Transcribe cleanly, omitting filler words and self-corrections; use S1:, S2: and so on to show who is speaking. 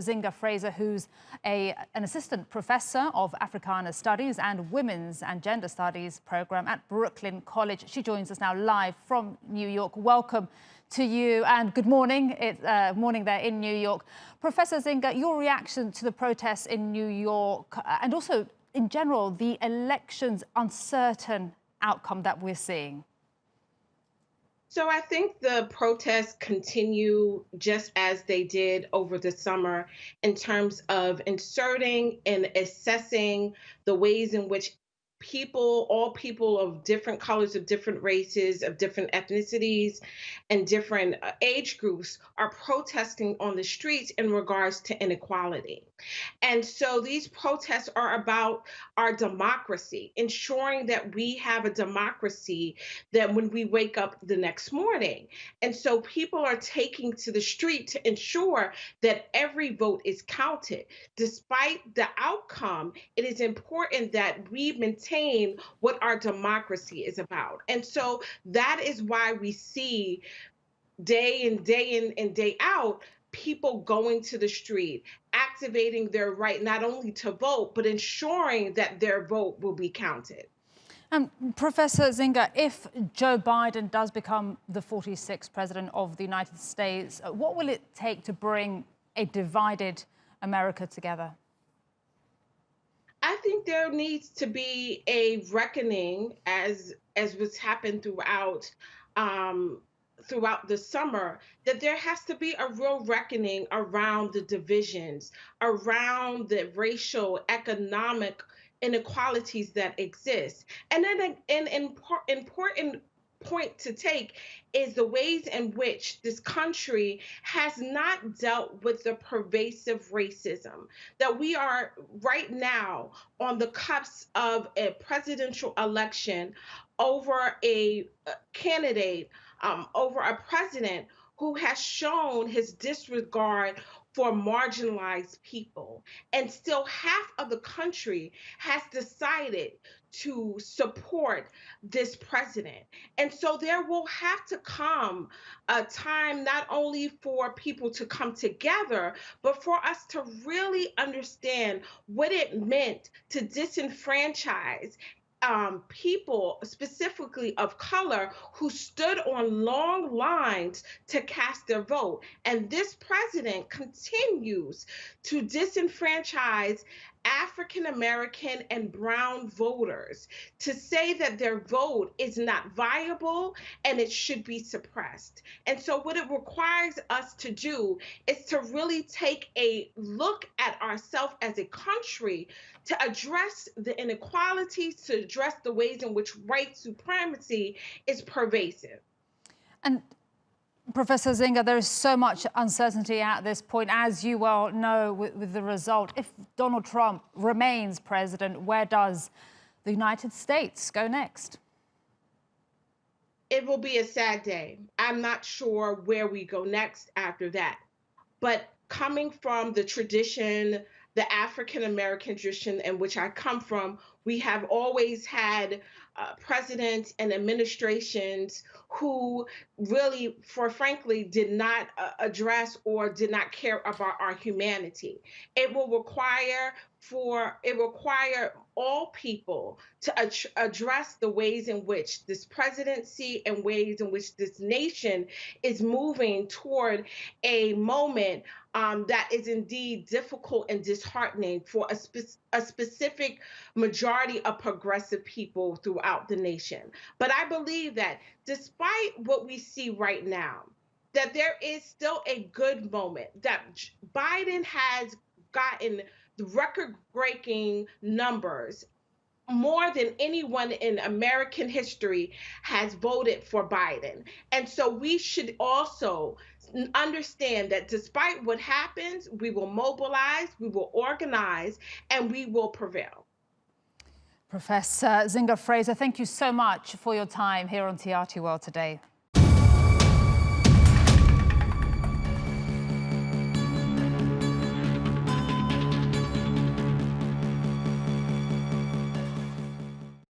S1: Zinga Fraser, who's an assistant professor of Africana Studies and Women's and Gender Studies program at Brooklyn College. She joins us now live from New York. Welcome to you and good morning. It's morning there in New York. Professor Zinga, your reaction to the protests in New York and also in general, the election's uncertain outcome that we're seeing?
S2: So I think the protests continue just as they did over the summer in terms of inserting and assessing the ways in which all people of different colors, of different races, of different ethnicities, and different age groups are protesting on the streets in regards to inequality. And so these protests are about our democracy, ensuring that we have a democracy that when we wake up the next morning. And so people are taking to the street to ensure that every vote is counted. Despite the outcome, it is important that we maintain what our democracy is about. And so that is why we see day in and day out people going to the street, activating their right not only to vote, but ensuring that their vote will be counted.
S1: Professor Zinga, if Joe Biden does become the 46th president of the United States, what will it take to bring a divided America together?
S2: I think there needs to be a reckoning, as what's happened throughout the summer, that there has to be a real reckoning around the divisions, around the racial, economic inequalities that exist. And then an important point to take is the ways in which this country has not dealt with the pervasive racism, that we are right now on the cusp of a presidential election over a candidate, over a president who has shown his disregard for marginalized people. And still half of the country has decided to support this president. And so there will have to come a time not only for people to come together, but for us to really understand what it meant to disenfranchise people, specifically of color, who stood on long lines to cast their vote. And this president continues to disenfranchise African American and brown voters, to say that their vote is not viable and it should be suppressed. And so what it requires us to do is to really take a look at ourselves as a country, to address the inequalities, to address the ways in which white supremacy is pervasive.
S1: And Professor Zinga, there is so much uncertainty at this point, as you well know, with the result. If Donald Trump remains president, where does the United States go next?
S2: It will be a sad day. I'm not sure where we go next after that. But coming from the tradition, the African American tradition in which I come from, we have always had presidents and administrations who really, frankly, did not address or did not care about our humanity. It will require all people to address the ways in which this presidency and ways in which this nation is moving toward a moment that is indeed difficult and disheartening for a specific majority of progressive people throughout the nation. But I believe that despite what we see right now, that there is still a good moment, that Biden has gotten the record-breaking numbers. More than anyone in American history has voted for Biden. And so we should also understand that despite what happens, we will mobilize, we will organize, and we will prevail.
S1: Professor Zinga Fraser, thank you so much for your time here on TRT World today.